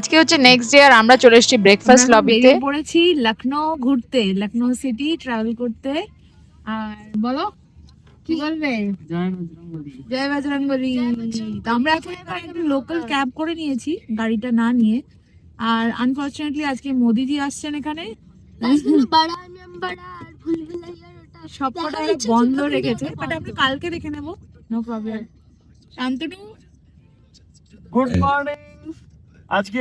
আজকে হচ্ছে next day আর আমরা চলে এসেছি ব্রেকফাস্ট লবিতে। পড়েছি লখনৌ ঘুরতে, লখনৌ সিটি ট্রাভেল করতে। আর বলো কি বলবে? জয় বজরংবলী। তো আমরা এখন একটা লোকাল ক্যাব করে নিয়েছি, গাড়িটা না নিয়ে। আর আনফরচুনেটলি আজকে মোদিজি আসছেন এখানে, সবকটা বন্ধ রেখেছে, বাট আমরা কালকে দেখে নেবো, no problem. Shantanu good morning. আজকে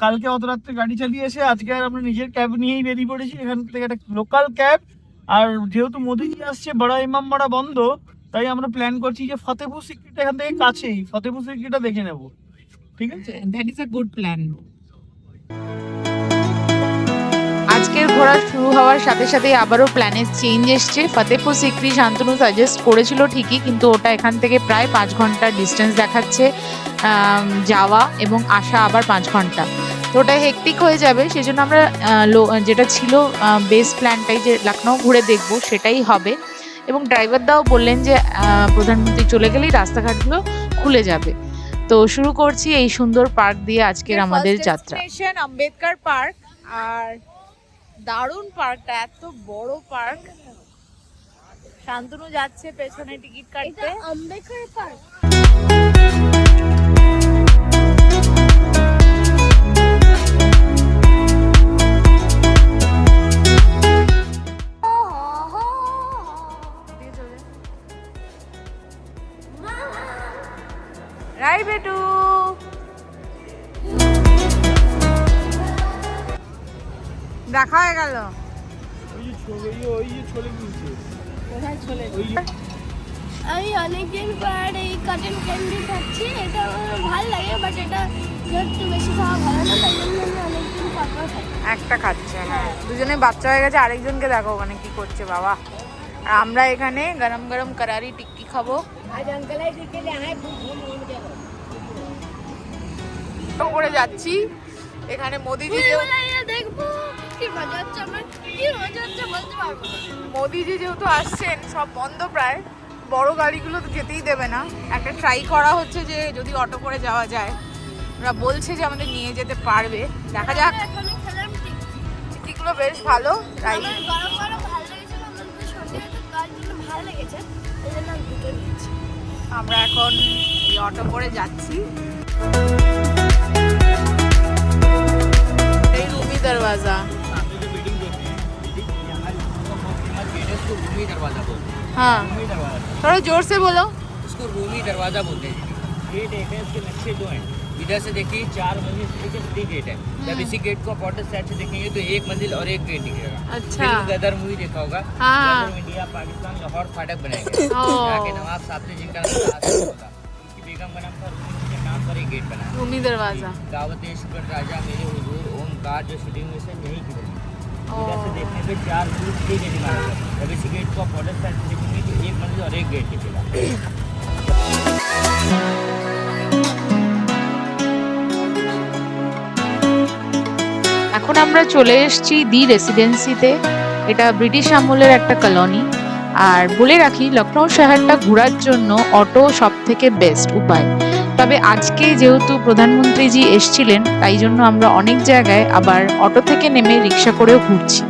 কালকে অত রাত্রে গাড়ি চালিয়ে এসে আজকে আর আমরা নিজের ক্যাব নিয়েই বেরিয়ে পড়েছি। এখান থেকে একটা লোকাল ক্যাব। আর যেহেতু মোদিজি আসছে, বড় ইমামবাড়া বন্ধ, তাই আমরা প্ল্যান করছি যে ফতেপুর সিক্রিটা এখান থেকে কাছেই, ফতেপুর সিক্রিটা দেখে নেব। ঠিক আছে, that is a good plan. আজকের ঘোরা শুরু হওয়ার সাথে সাথে আবারও প্ল্যানের চেঞ্জ এসছে। ফতেপুর সিক্রি শান্তনু সাজেস্ট করেছিল ঠিকই, কিন্তু ওটা এখান থেকে প্রায় 5 ঘন্টার ডিস্টেন্স দেখাচ্ছে যাওয়া, এবং আসা আবার 5 ঘন্টা। তো ওটা হেক্টিক হয়ে যাবে, সেই জন্য আমরা যেটা ছিল বেস প্ল্যানটাই, যে লখনৌ ঘুরে দেখবো, সেটাই হবে। এবং ড্রাইভার দাও বললেন যে প্রধানমন্ত্রী চলে গেলেই রাস্তাঘাটগুলো খুলে যাবে। তো শুরু করছি এই সুন্দর পার্ক দিয়ে আজকের আমাদের যাত্রা। আম্বেদকর পার্ক। আর দারুণ পার্কটা, এত বড় পার্ক। শান্তনু যাচ্ছে পেছনে টিকিট কাটতে। আম্বেদকর পার্ক। রাই বেটু, দেখা হয়ে গেল। আমি অনেকদিন পর এই কটন ক্যান্ডি খাচ্ছি, এটা আমার ভালো লাগে, বাট এটা একটু বেশি খাওয়া ভালো না, তাই জন্য আমি অনেকদিন পর খাই। একটা খাচ্ছে, হ্যাঁ। দুজনে বাচ্চা হয়ে গেছে, আরেকজনকে দেখো ওখানে কি করছে বাবা। আর আমরা এখানে গরম গরম করারি টিক্কি খাবো। করে যাচ্ছি এখানে মোদিজি দেখবো কি মজা হচ্ছে, আমার কি মজা হচ্ছে বলতে পারবো না। মোদিজি যেহেতু আসছেন, সব বন্ধ প্রায়, বড় গাড়িগুলো তো যেতেই দেবে না। একটা ট্রাই করা হচ্ছে যে যদি অটো করে যাওয়া যায়, ওরা বলছে যে আমাদের নিয়ে যেতে পারবে, দেখা যাক। এখানে খেলাম টিকিগুলো বেশ ভালো। আমার গরম গরম ভালো লেগেছিল, আমাদের সন্ধ্যে তার জন্য ভালো লেগেছে, এই জন্য আমি দুটো নিয়েছি। আমরা এখন এই অটো করে যাচ্ছি। এই রুমি দরওয়াজা। रूमी दरवाजा बोलते हैं। हाँ, थोड़ा जोर से बोलो। इसको रूमी दरवाजा बोलते हैं। गेट एक है, इसके नक्शे 2 हैं। इधर से देखिए 4 मंजिल से 3 गेट है। जब इसी गेट को अपोजिट साइड से देखेंगे तो 1 मंजिल और 1 गेट दिखेगा। अच्छा। गदर मूवी देखा होगा। हाँ। गदर इंडिया पाकिस्तान लाहौर फाटक बनाएंगे। यहाँ के नवाब साहब जिनका नाम होगा, उनकी बेगम का नाम था रूमी, के नाम पर एक गेट बना है। रूमी दरवाजा। दावत शुक्र राजा मेरे हुजूर ओमकार जो शूटिंग में से यही की बनी। इधर से देखने पे 4 मंजिल 3 गेट इमारत है। जब इसी गेट को अपोजिट साइड से देखेंगे तो 1 मंजिल और 1 गेट दिखेगा। এখন আমরা চলে এসেছি দি রেসিডেন্সিতে। এটা ব্রিটিশ আমলের একটা কলোনি। আর বলে রাখি, লখনৌ শহরটা ঘোরার জন্য অটো সব থেকে বেস্ট উপায়। তবে আজকে যেহেতু প্রধানমন্ত্রীজি এসেছিলেন, তাই জন্য আমরা অনেক জায়গায় আবার অটো থেকে নেমে রিক্সা করেও ঘুরছি।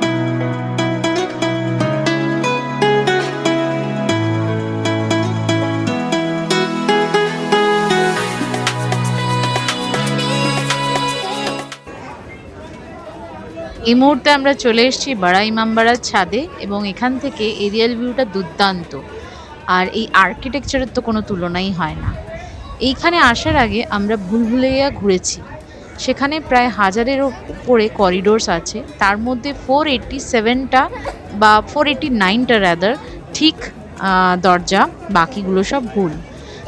এই মুহূর্তে আমরা চলে এসেছি বড়া ইমামবাড়ার ছাদে, এবং এখান থেকে এরিয়াল ভিউটা দুর্দান্ত। আর এই আর্কিটেকচারের তো কোনো তুলনাই হয় না। এইখানে আসার আগে আমরা ভুলভুলাইয়া ঘুরেছি। সেখানে প্রায় 1000-এর উপরে করিডোরস আছে, তার মধ্যে 487টা বা 489টা রাদার ঠিক দরজা, বাকিগুলো সব ভুল।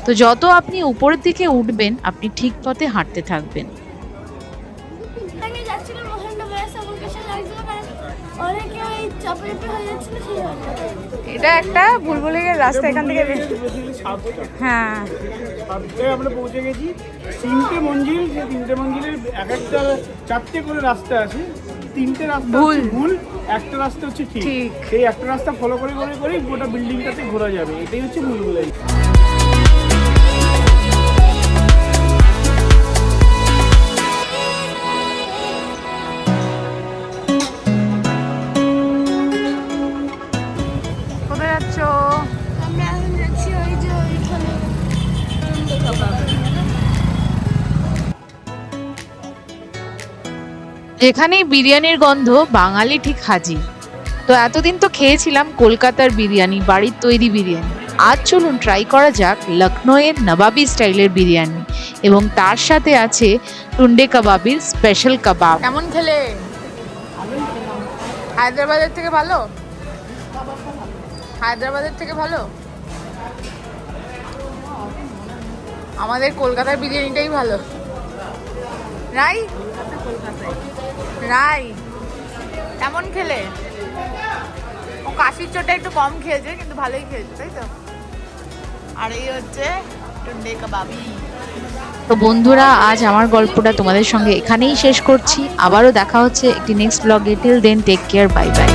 তো যত আপনি উপরের দিকে উঠবেন, আপনি ঠিক পথে হাঁটতে থাকবেন। এটা একটা ভুলভুলাইয়ার রাস্তা, এখান থেকে হ্যাঁ আমরা পৌঁছে গেছি। 3টে মঞ্জিল, সেই 3টে মঞ্জিলের এক একটা 4টে করে রাস্তা আছে। 3টে রাস্তা ভুল, একটা রাস্তা হচ্ছে ঠিক। সেই একটা রাস্তা ফলো করে করে করে গোটা বিল্ডিংটাতে ঘোরা যাবে। এটাই হচ্ছে ভুলভুলাইয়া। যেখানেই বিরিয়ানির গন্ধ বাঙালি ঠিক হাজির। তো এতদিন তো খেয়েছিলাম কলকাতার বিরিয়ানি, বাড়ির তৈরি বিরিয়ানি। আজ চলুন ট্রাই করা যাক লখনৌয়ের নবাবি স্টাইলের বিরিয়ানি, এবং তার সাথে আছে টুন্ডে কাবাবির স্পেশাল কাবাব। কেমন খেলে? হায়দ্রাবাদের থেকে ভালো? হায়দ্রাবাদের থেকে ভালো? আমাদের কলকাতার বিরিয়ানিটাই ভালো। রাই রাই কেমন খেলে? ও কাশির চোটে একটু কম খেয়েছে, কিন্তু ভালোই খেয়েছে, তাই তো? আর এই হচ্ছে টুন্ডে কাবাবি। তো বন্ধুরা, আজ আমার গল্পটা তোমাদের সঙ্গে এখানেই শেষ করছি। আবারও দেখা হচ্ছে একটি নেক্সট ব্লগে। Till then take care, bye by.